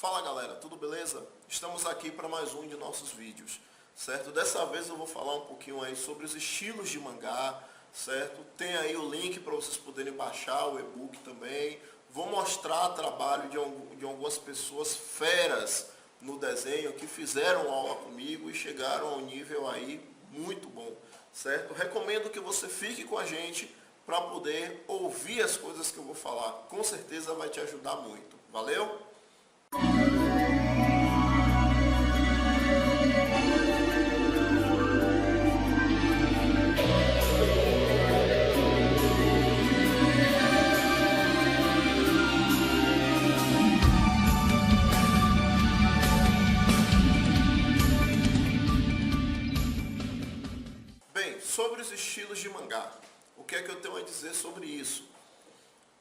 Fala galera, tudo beleza? Estamos aqui para mais um de nossos vídeos, certo? Dessa vez eu vou falar um pouquinho aí sobre os estilos de mangá, certo? Tem aí o link para vocês poderem baixar o e-book também. Vou mostrar trabalho de algumas pessoas feras no desenho que fizeram aula comigo e chegaram a um nível aí muito bom, certo? Recomendo que você fique com a gente para poder ouvir as coisas que eu vou falar. Com certeza vai te ajudar muito. Valeu? Bem, sobre os estilos de mangá, o que é que eu tenho a dizer sobre isso?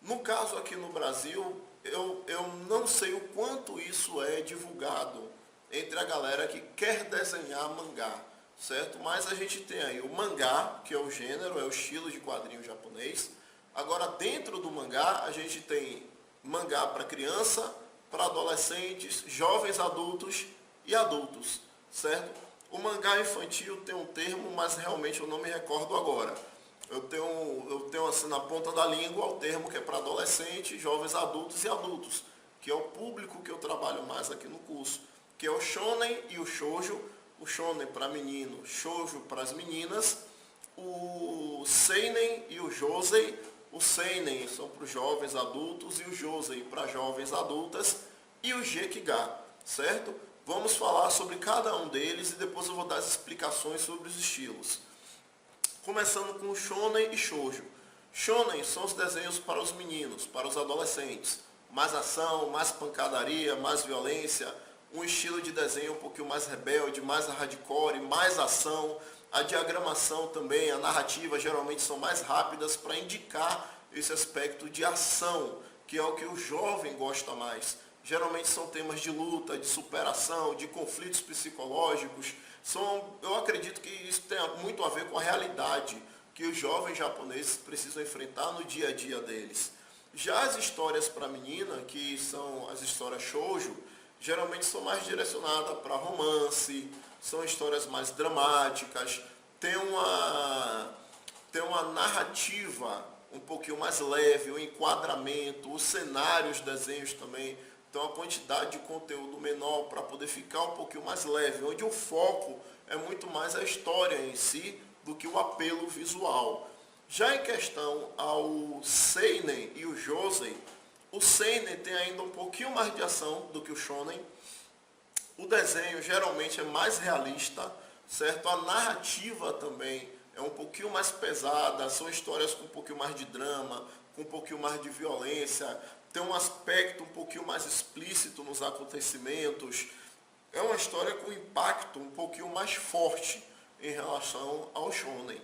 No caso aqui no Brasil, eu não sei o quanto isso é divulgado entre a galera que quer desenhar mangá, certo? Mas a gente tem aí o mangá, que é o gênero, é o estilo de quadrinho japonês. Agora, dentro do mangá, a gente tem mangá para criança, para adolescentes, jovens adultos e adultos, certo? O mangá infantil tem um termo, mas realmente eu não me recordo agora. Eu tenho assim na ponta da língua o termo que é para adolescentes, jovens adultos e adultos, que é o público que eu trabalho mais aqui no curso, que é o shonen e o shoujo. O shonen para menino, shoujo para as meninas, o seinen e o josei. O seinen são para os jovens adultos e o josei para jovens adultas e o gekiga, certo? Vamos falar sobre cada um deles e depois eu vou dar as explicações sobre os estilos. Começando com o shonen e shoujo. Shonen são os desenhos para os meninos, para os adolescentes. Mais ação, mais pancadaria, mais violência. Um estilo de desenho um pouquinho mais rebelde, mais hardcore, mais ação. A diagramação também, a narrativa geralmente são mais rápidas para indicar esse aspecto de ação, que é o que o jovem gosta mais. Geralmente são temas de luta, de superação, de conflitos psicológicos. Eu acredito que isso tem muito a ver com a realidade que os jovens japoneses precisam enfrentar no dia a dia deles. Já as histórias para menina, que são as histórias shoujo, geralmente são mais direcionadas para romance, são histórias mais dramáticas, tem uma narrativa um pouquinho mais leve, o enquadramento, os cenários, desenhos também. Então, a quantidade de conteúdo menor para poder ficar um pouquinho mais leve, onde o foco é muito mais a história em si do que o apelo visual. Já em questão ao seinen e o josei, o seinen tem ainda um pouquinho mais de ação do que o shonen. O desenho geralmente é mais realista, certo? A narrativa também é um pouquinho mais pesada, são histórias com um pouquinho mais de drama, com um pouquinho mais de violência, tem um aspecto um pouquinho mais explícito nos acontecimentos. É uma história com impacto um pouquinho mais forte em relação ao shonen.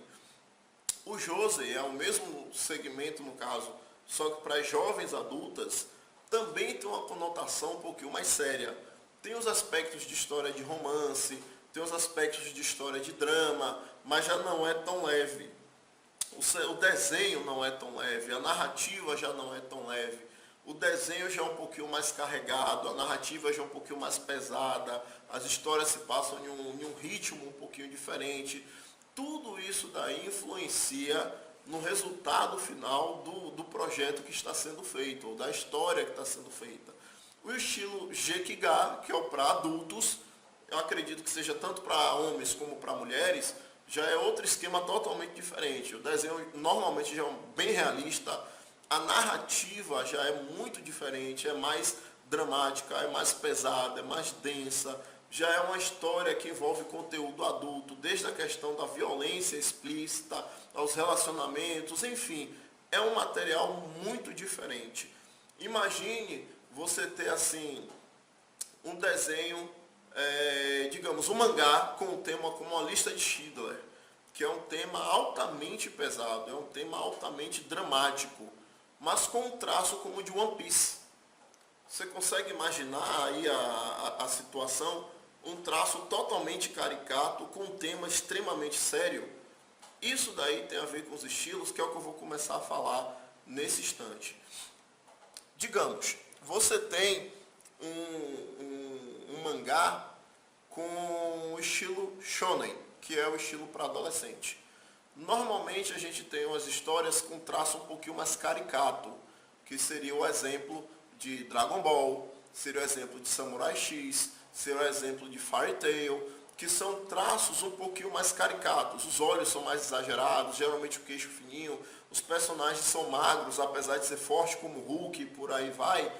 O josei é o mesmo segmento, no caso, só que para as jovens adultas, também tem uma conotação um pouquinho mais séria. Tem os aspectos de história de romance, tem os aspectos de história de drama, mas já não é tão leve. O desenho não é tão leve, a narrativa já não é tão leve. O desenho já é um pouquinho mais carregado, a narrativa já é um pouquinho mais pesada, as histórias se passam em um ritmo um pouquinho diferente. Tudo isso daí influencia no resultado final do projeto que está sendo feito, ou da história que está sendo feita. O estilo gekiga, que é o para adultos, eu acredito que seja tanto para homens como para mulheres, já é outro esquema totalmente diferente. O desenho normalmente já é bem realista, a narrativa já é muito diferente, é mais dramática, é mais pesada, é mais densa, já é uma história que envolve conteúdo adulto, desde a questão da violência explícita, aos relacionamentos, enfim, é um material muito diferente. Imagine você ter assim um desenho, digamos, um mangá com um tema como a lista de Schindler, que é um tema altamente pesado, é um tema altamente dramático, mas com um traço como o de One Piece. Você consegue imaginar aí a situação? Um traço totalmente caricato, com um tema extremamente sério. Isso daí tem a ver com os estilos, que é o que eu vou começar a falar nesse instante. Digamos, você tem mangá com o estilo shonen, que é o estilo para adolescente. Normalmente a gente tem umas histórias com traço um pouquinho mais caricato, que seria o exemplo de Dragon Ball, seria o exemplo de Samurai X, seria o exemplo de Fairy Tail, que são traços um pouquinho mais caricatos. Os olhos são mais exagerados, geralmente o queixo fininho, os personagens são magros, apesar de ser forte como Hulk e por aí vai,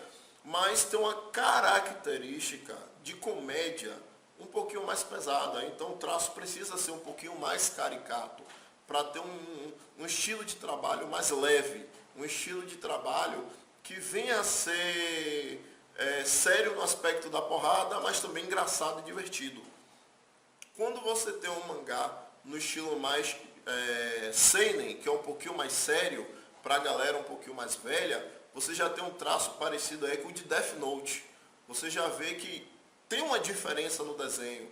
mas tem uma característica de comédia um pouquinho mais pesada, então o traço precisa ser um pouquinho mais caricato, para ter um estilo de trabalho mais leve, um estilo de trabalho que venha a ser sério no aspecto da porrada, mas também engraçado e divertido. Quando você tem um mangá no estilo mais seinen, que é um pouquinho mais sério, para a galera um pouquinho mais velha, você já tem um traço parecido aí com o de Death Note. Você já vê que tem uma diferença no desenho.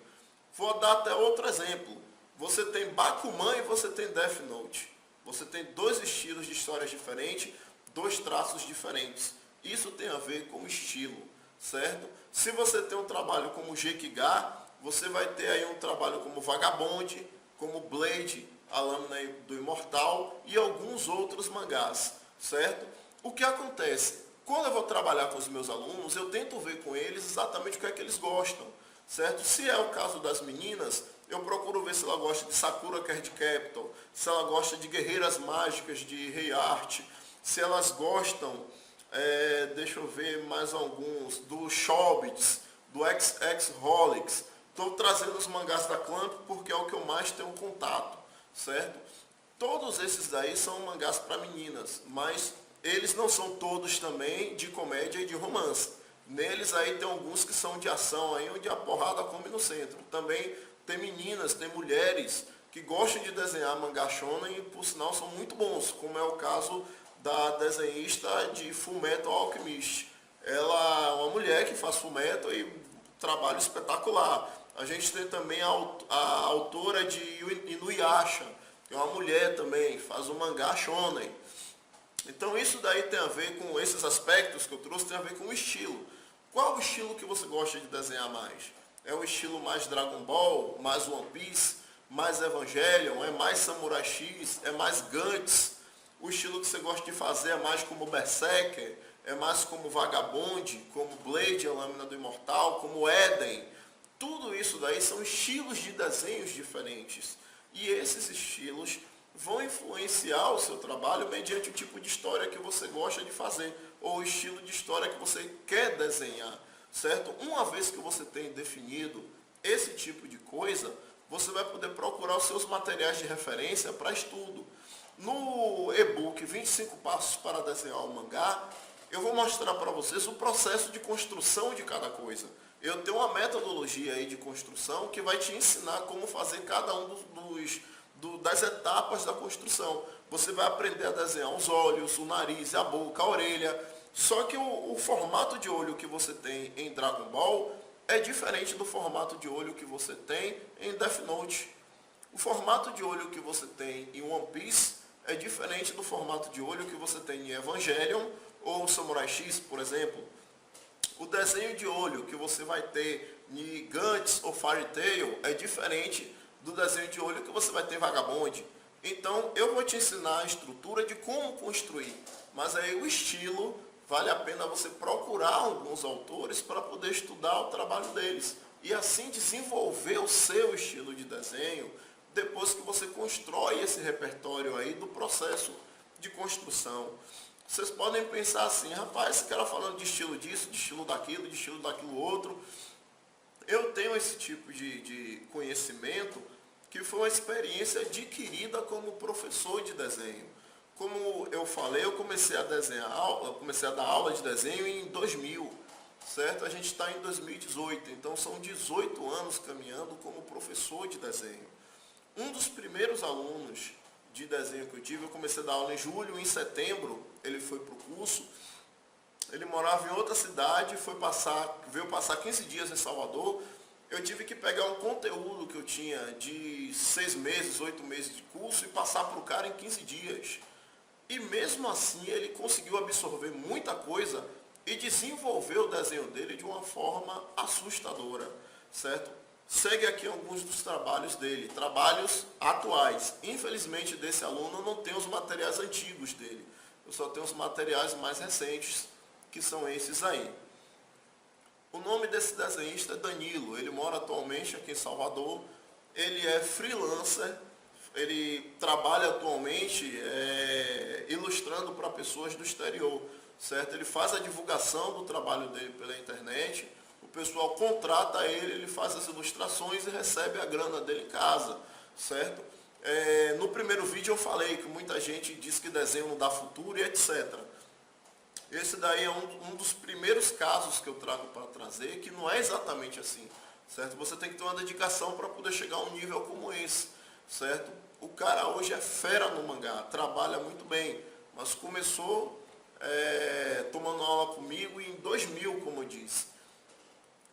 Vou dar até outro exemplo. Você tem Bakuman e você tem Death Note. Você tem dois estilos de histórias diferentes, dois traços diferentes. Isso tem a ver com estilo, certo? Se você tem um trabalho como Gekiga, você vai ter aí um trabalho como Vagabond, como Blade, a Lâmina do Imortal e alguns outros mangás, certo? O que acontece? Quando eu vou trabalhar com os meus alunos, eu tento ver com eles exatamente o que é que eles gostam, certo? Se é o caso das meninas, eu procuro ver se ela gosta de Sakura Card Captor, se ela gosta de Guerreiras Mágicas de Rei Art, se elas gostam, deixa eu ver mais alguns, do Shobits, do X-Holics. Estou trazendo os mangás da Clamp porque é o que eu mais tenho contato, certo? Todos esses daí são mangás para meninas, mas eles não são todos também de comédia e de romance. Neles aí tem alguns que são de ação, aí onde a porrada come no centro. Também tem meninas, tem mulheres que gostam de desenhar mangá shonen e por sinal são muito bons, como é o caso da desenhista de Fullmetal Alchemist. Ela é uma mulher que faz Fullmetal e trabalho espetacular. A gente tem também a autora de Inuyasha, que é uma mulher também, faz um mangá shonen. Então isso daí tem a ver com esses aspectos que eu trouxe, tem a ver com o estilo. Qual o estilo que você gosta de desenhar mais? É o estilo mais Dragon Ball, mais One Piece, mais Evangelion, é mais Samurai X, é mais Gantz? O estilo que você gosta de fazer é mais como Berserker, é mais como Vagabond, como Blade, a Lâmina do Imortal, como Eden? Tudo isso daí são estilos de desenhos diferentes. E esses estilos vão influenciar o seu trabalho mediante o tipo de história que você gosta de fazer, ou o estilo de história que você quer desenhar, certo? Uma vez que você tem definido esse tipo de coisa, você vai poder procurar os seus materiais de referência para estudo. No e-book 25 Passos para Desenhar o Mangá, eu vou mostrar para vocês o processo de construção de cada coisa. Eu tenho uma metodologia aí de construção que vai te ensinar como fazer cada um das etapas da construção. Você vai aprender a desenhar os olhos, o nariz, a boca, a orelha. Só que o formato de olho que você tem em Dragon Ball é diferente do formato de olho que você tem em Death Note. O formato de olho que você tem em One Piece é diferente do formato de olho que você tem em Evangelion ou Samurai X, por exemplo. O desenho de olho que você vai ter em Gantz ou Fairy Tail é diferente do desenho de olho que você vai ter em Vagabond. Então eu vou te ensinar a estrutura de como construir, mas aí o estilo, vale a pena você procurar alguns autores para poder estudar o trabalho deles e assim desenvolver o seu estilo de desenho depois que você constrói esse repertório aí do processo de construção. Vocês podem pensar assim, rapaz, esse cara falando de estilo disso, de estilo daquilo outro. Eu tenho esse tipo de conhecimento que foi uma experiência adquirida como professor de desenho. Como eu falei, eu comecei a dar aula de desenho em 2000, certo? A gente está em 2018, então são 18 anos caminhando como professor de desenho. Um dos primeiros alunos de desenho que eu tive, eu comecei a dar aula em julho, em setembro ele foi para o curso, ele morava em outra cidade, veio passar 15 dias em Salvador. Eu tive que pegar um conteúdo que eu tinha de 6 meses, 8 meses de curso e passar para o cara em 15 dias. E mesmo assim ele conseguiu absorver muita coisa e desenvolver o desenho dele de uma forma assustadora, certo? Segue aqui alguns dos trabalhos dele, trabalhos atuais. Infelizmente desse aluno eu não tenho os materiais antigos dele, eu só tenho os materiais mais recentes, que são esses aí. O nome desse desenhista é Danilo, ele mora atualmente aqui em Salvador, ele é freelancer, ele trabalha atualmente ilustrando para pessoas do exterior, certo? Ele faz a divulgação do trabalho dele pela internet, o pessoal contrata ele, ele faz as ilustrações e recebe a grana dele em casa, certo? No primeiro vídeo eu falei que muita gente diz que desenho não dá futuro e etc. Esse daí é um dos primeiros casos que eu trago para trazer, que não é exatamente assim, certo? Você tem que ter uma dedicação para poder chegar a um nível como esse, certo? O cara hoje é fera no mangá, trabalha muito bem, mas começou tomando aula comigo em 2000, como eu disse.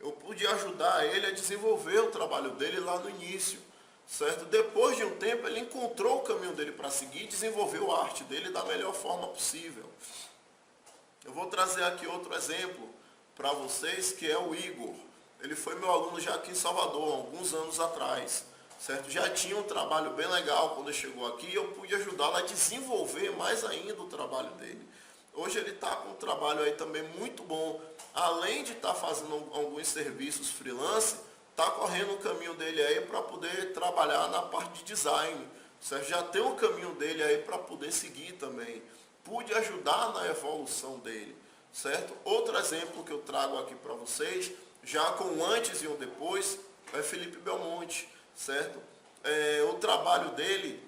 Eu pude ajudar ele a desenvolver o trabalho dele lá no início, certo? Depois de um tempo ele encontrou o caminho dele para seguir e desenvolveu a arte dele da melhor forma possível. Eu vou trazer aqui outro exemplo para vocês, que é o Igor. Ele foi meu aluno já aqui em Salvador, alguns anos atrás, certo? Já tinha um trabalho bem legal quando ele chegou aqui e eu pude ajudá-lo a desenvolver mais ainda o trabalho dele. Hoje ele está com um trabalho aí também muito bom. Além de estar fazendo alguns serviços freelance, está correndo o caminho dele aí para poder trabalhar na parte de design, certo? Já tem um caminho dele aí para poder seguir também. Pude ajudar na evolução dele, certo? Outro exemplo que eu trago aqui para vocês, já com um antes e um depois, é Felipe Belmonte, certo? O trabalho dele,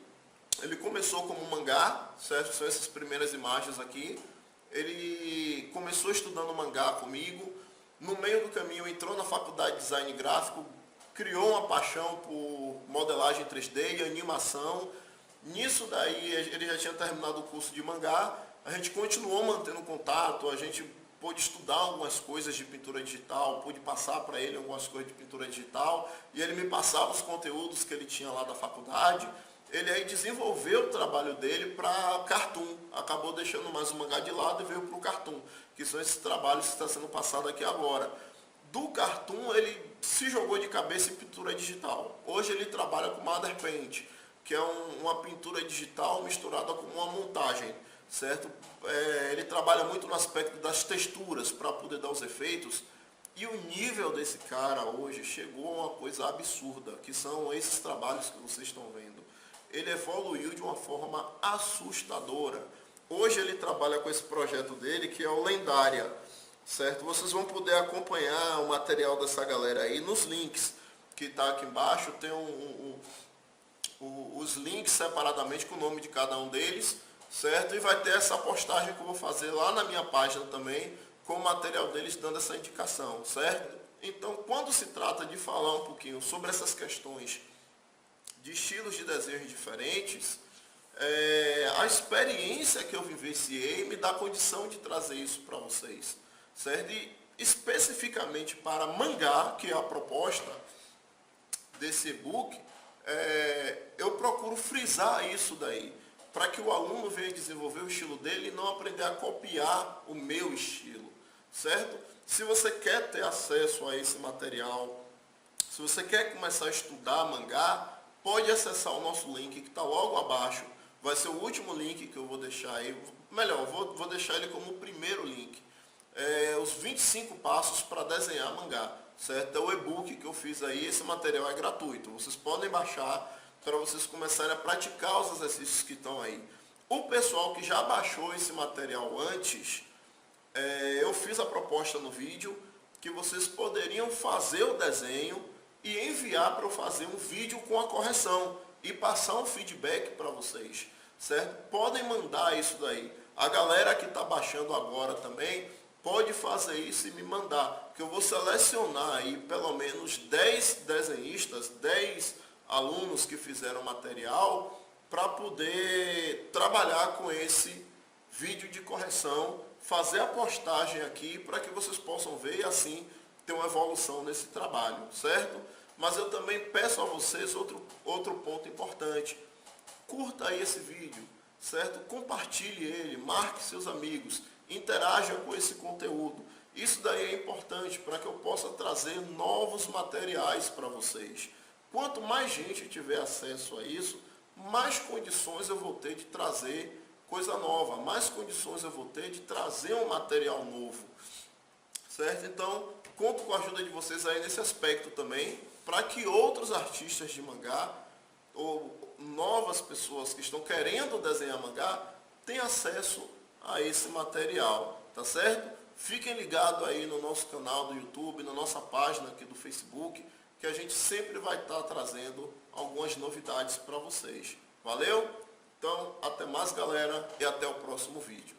ele começou como mangá, certo? São essas primeiras imagens aqui. Ele começou estudando mangá comigo, no meio do caminho entrou na faculdade de design gráfico, criou uma paixão por modelagem 3D e animação. Nisso daí ele já tinha terminado o curso de mangá, a gente continuou mantendo contato, a gente pôde estudar algumas coisas de pintura digital, pude passar para ele algumas coisas de pintura digital, e ele me passava os conteúdos que ele tinha lá da faculdade. Ele aí desenvolveu o trabalho dele para cartoon, acabou deixando mais o mangá de lado e veio para o cartoon, que são esses trabalhos que estão sendo passados aqui agora. Do cartoon ele se jogou de cabeça em pintura digital. Hoje ele trabalha com Mother Paint, que é uma pintura digital misturada com uma montagem, certo? Ele trabalha muito no aspecto das texturas para poder dar os efeitos. E o nível desse cara hoje chegou a uma coisa absurda, que são esses trabalhos que vocês estão vendo. Ele evoluiu de uma forma assustadora. Hoje ele trabalha com esse projeto dele, que é o Lendária, certo? Vocês vão poder acompanhar o material dessa galera aí nos links que está aqui embaixo. Tem os links separadamente com o nome de cada um deles, certo? E vai ter essa postagem que eu vou fazer lá na minha página também, com o material deles dando essa indicação, certo? Então, quando se trata de falar um pouquinho sobre essas questões de estilos de desenhos diferentes, a experiência que eu vivenciei me dá condição de trazer isso para vocês, certo? E especificamente para mangá, que é a proposta desse e-book, eu procuro frisar isso daí, para que o aluno venha desenvolver o estilo dele e não aprender a copiar o meu estilo, certo? Se você quer ter acesso a esse material, se você quer começar a estudar mangá, pode acessar o nosso link que está logo abaixo. Vai ser o último link que eu vou deixar aí. Melhor, vou deixar ele como o primeiro link. Os 25 passos para desenhar mangá, certo? É o e-book que eu fiz aí, esse material é gratuito. Vocês podem baixar para vocês começarem a praticar os exercícios que estão aí. O pessoal que já baixou esse material antes, eu fiz a proposta no vídeo que vocês poderiam fazer o desenho e enviar para eu fazer um vídeo com a correção e passar um feedback para vocês, certo? Podem mandar isso daí. A galera que está baixando agora também pode fazer isso e me mandar, que eu vou selecionar aí pelo menos 10 desenhistas, 10 alunos que fizeram material para poder trabalhar com esse vídeo de correção, fazer a postagem aqui para que vocês possam ver e assim ter uma evolução nesse trabalho, certo? Mas eu também peço a vocês outro ponto importante. Curta aí esse vídeo, certo? Compartilhe ele, marque seus amigos. interaja com esse conteúdo. Isso daí é importante para que eu possa trazer novos materiais para vocês. Quanto mais gente tiver acesso a isso, mais condições eu vou ter de trazer coisa nova, mais condições eu vou ter de trazer um material novo. Certo? Então, conto com a ajuda de vocês aí nesse aspecto também, para que outros artistas de mangá, ou novas pessoas que estão querendo desenhar mangá, tenham acesso a esse material, tá certo? Fiquem ligados aí no nosso canal do YouTube, na nossa página aqui do Facebook, que a gente sempre vai estar trazendo algumas novidades para vocês. Valeu? Então, até mais, galera, e até o próximo vídeo.